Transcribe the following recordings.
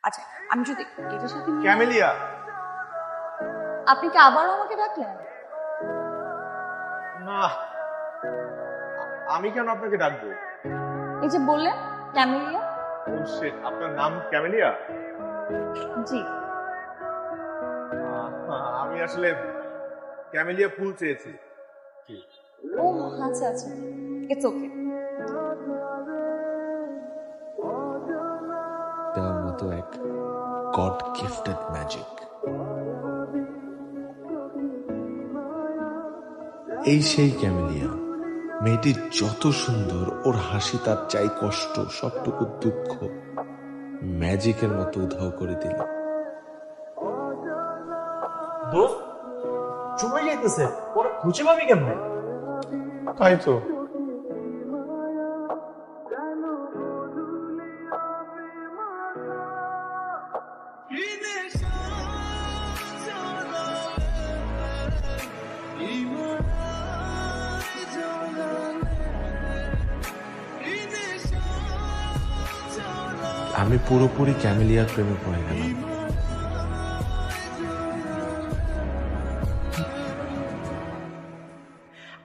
আচ্ছা, আমি যদি এটার সাথে ক্যামেলিয়া, আপনি কি আবারও আমাকে ডাকলেন? না, আমি কেন আপনাকে ডাকবো? এই যে বললেন ক্যামেলিয়া। ও শিট, আপনার নাম ক্যামেলিয়া? জি। আমি আসলে ক্যামেলিয়া ফুল চেয়েছি। ও আচ্ছা আচ্ছা, ইটস ওকে। দেওয়ার মতো এক গড গিফটেড ম্যাজিক। এই সেই ক্যামেলিয়া, মেয়েটি যত সুন্দর, ওর হাসি তার চাই কষ্ট, সবটুকু দুঃখ ম্যাজিকের মতো উধাও করে দিল। দোস্ত চলে যাইতেছে, পরে খুঁজে পাবি কেমনে? তাই তো। আমি পুরোপুরি ক্যামেলিয়ার প্রেমে পড়ে গেলাম।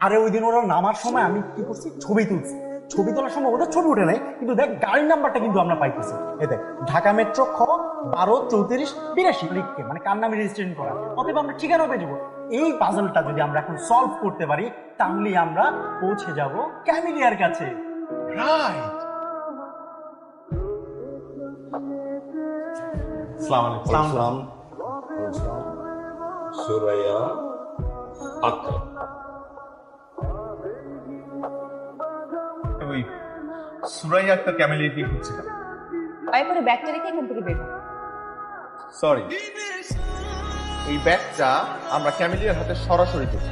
আরে ওই দিন ওরা নামার সময় আমি কি করছি, ছবি তুলছি। ছবি তোলার সময় ওদের ছবি উঠে নাই, কিন্তু দেখ গাড়ির নাম্বারটা কিন্তু আমরা পাইতেছি। এই দেখ, ঢাকা মেট্রো খ 123482 লিখকে, মানে কার নামে রেজিস্ট্রেশন করা। অতএব আমরা ঠিকানা পেয়ে যাবো। এই পাজলটা যদি আমরা এখন সলভ করতে পারি, তাহলেই আমরা পৌঁছে যাব ক্যামেলিয়ার কাছে। রাইট। সালাম। সুরাইয়া আক্তার। ওই সুরাইয়া একটা ক্যামেলিয়া কি খুঁজছিলাম। পায়ে করে ব্যাগটা রেখে এখান থেকে বের হন। সরি, এই ব্যাগটা আমরা ক্যামেলিয়ার হাতে সরাসরি দেব।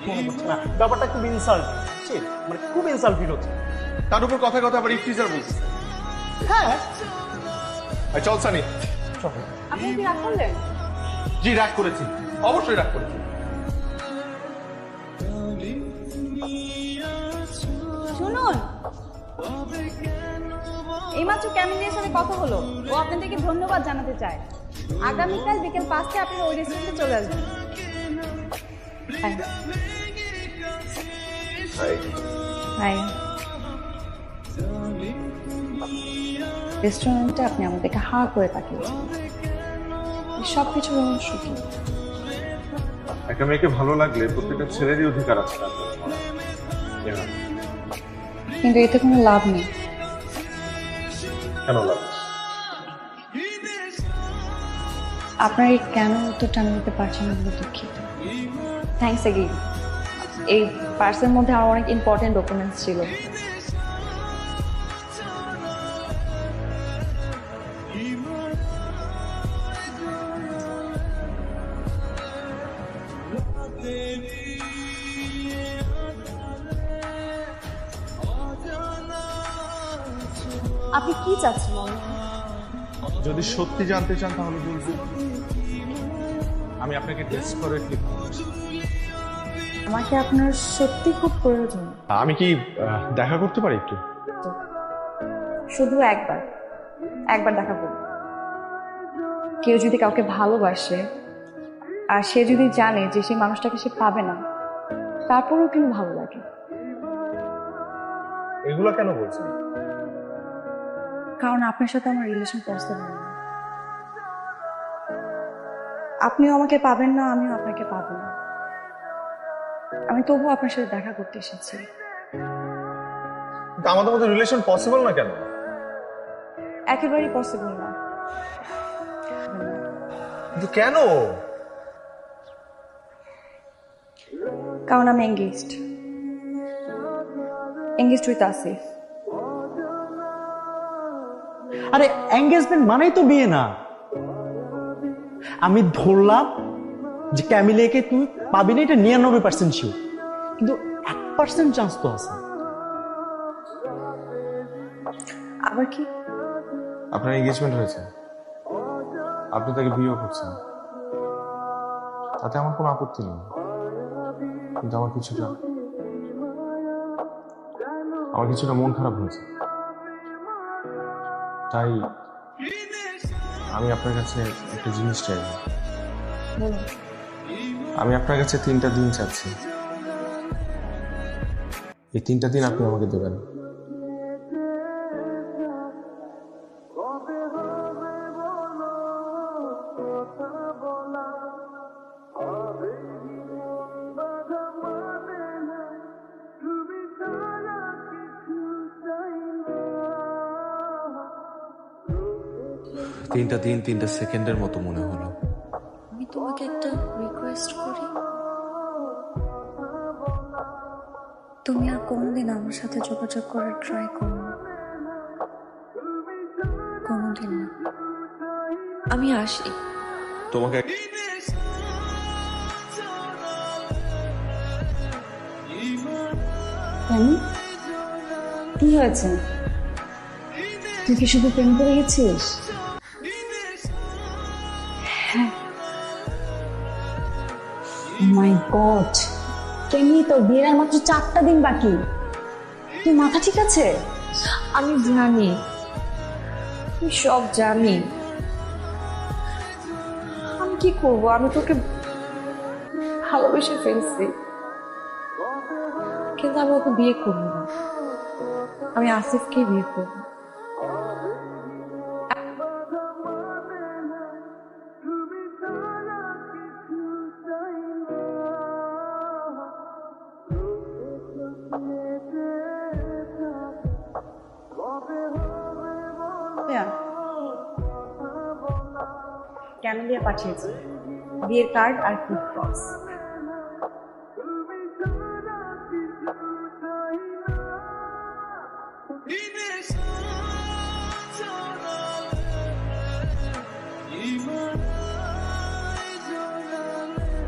মনে হচ্ছে না, ব্যাপারটা খুব ইনসাল্ট, মানে খুব ইনসাল্ট ফিল হচ্ছে। তার উপর কথা কথা আবার ইফটিজার বলছে। হ্যাঁ চল সানি। চলো। আপনি কি রাগ করলেন? জি, রাগ করেছি, অবশ্যই রাগ করেছি। শুনুন, এইমাত্র ক্যামেলিয়ার সাথে কথা হলো। ও আপনাদেরকে ধন্যবাদ জানাতে চায়। আগামীকাল বিকেল 5টায় আপনি ওই রেস্টুরেন্টে চলে আসবেন। হাই। রেস্টুরেন্টে আপনি আমাদেরকে হা করে তাকিয়েছেন। সবকিছু রহস্য কি? একটা মেয়েকে ভালো লাগলে প্রত্যেকটা ছেলেরই অধিকার আছে। কিন্তু এতে কোনো লাভ নেই। কেন লাভ? আপনার এই কেন উত্তরটা আমি দিতে পারছি না বলে দুঃখিত। Thanks again. এই পার্সের মধ্যে আমার অনেক ইম্পর্টেন্ট ডকুমেন্টস ছিল। আপনি কি চাচ্ছেন? যদি সত্যি জানতে চান তাহলে বলবো, আমি আপনাকে ডেসপারেটলি ভালোবাসি। আমাকে আপনার সত্যি খুব প্রয়োজন। আমি কি দেখা করতে পারি একটু? শুধু একবার, একবার দেখা করব। কেউ যদি কাউকে ভালোবাসে আর সে যদি জানে যে সেই মানুষটাকে সে পাবে না, তারপরেও কিন্তু ভালো লাগে। এগুলো কেন বলছেন? কারণ আপনার সাথে আমার রিলেশন পসিবল না। আপনিও আমাকে পাবেন না, আমিও আপনাকে পাবো না। আমি তবুও আপনার সাথে দেখা করতে এসেছি। কিন্তু আমাদের মধ্যে রিলেশন পসিবল না কেন? একেবারেই পসিবল না। কিন্তু কেন? কারণ আমি এঙ্গেজড উইথ আসিফ। আরে এঙ্গেজমেন্ট মানেই তো বিয়ে না। আমি ধরলাম যে ক্যামিলিয়াকে তুই পাবি না, এটা 99% শিওর, কিন্তু 1% চান্স তো আছে। আবার কি? আপনার এঙ্গেজমেন্ট হয়েছে, আপনি তাকে বিয়ে করছেন, তাতে আমার কোনো আপত্তি নেই। কিন্তু আমার কিছুটা মন খারাপ হয়েছে। তাই আমি আপনার কাছে একটা জিনিস চাই। বলুন। আমি আপনার কাছে 3টা দিন চাচ্ছি। এই 3টা দিন আপনি আমাকে দেবেন। তিনটা দিন 3টা সেকেন্ডের মতো মনে হলো। আমি তোমাকে একটা রিকোয়েস্ট করি, তুমি আর কোনোদিন আমার সাথে যোগাযোগ করার ট্রাই করো না। কোনোদিন না। আমি আসি। তোমাকে কেন? কি হয়েছে? তুই কি শুধু প্রেম করে গেছিস? মাই গড, কেমনি তো বিয়ের আর মাত্র 4টা দিন বাকি। তুই মাথা ঠিক আছে? আমি জানি, তুই সব জানি। আমি কি করব? আমি তোকে ভালোবেসে ফেলছি, কিন্তু আমি ওকে বিয়ে করবো না। আমি আসিফকে বিয়ে করবো। কেন দিয়ে পাঠিয়েছি বিয়ের কার্ড আর গিফট বক্স।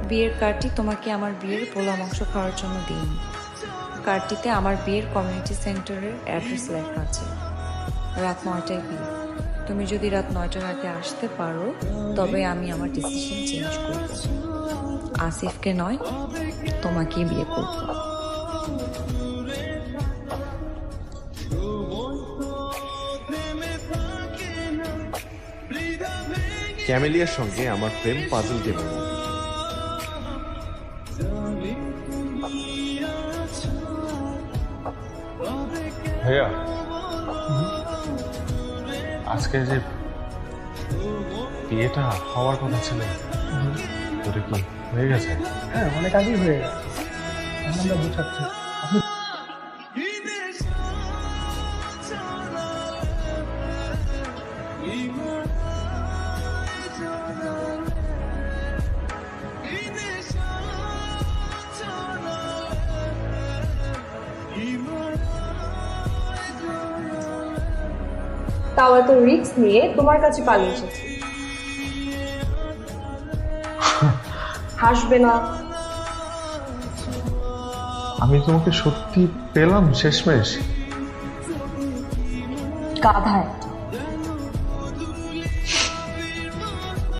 বিয়ের কার্ডটি তোমাকে আমার বিয়ের পোলা মাংস খাওয়ার জন্য দিইনি। কার্ডটিতে আমার বিয়ের কমিউনিটি সেন্টারের অ্যাড্রেস লেখা আছে। রাত 9টায় বিয়ে। তুমি যদি রাত 9টার আগে আসতে পারো তবে আমি আমার ডিসিশন চেঞ্জ করব। আসিফকে নয়, তোমাকেই বিয়ে করব। ক্যামেলিয়ার সঙ্গে আমার প্রেম পাজল গেমের মতো। ভাইয়া, আজকে যে বিয়েটা হওয়ার কথা ছিল, ওটা কি হয়ে গেছে? হ্যাঁ, অনেক আগেই হয়ে গেছে। আমরা বোঝাচ্ছি আপনি তাও এত রিস্ক নিয়ে তোমার কাছে পালিয়ে এসেছি। হাসবে না। আমি তোমাকে সত্যি পেলাম শেষমেশ। গাধায়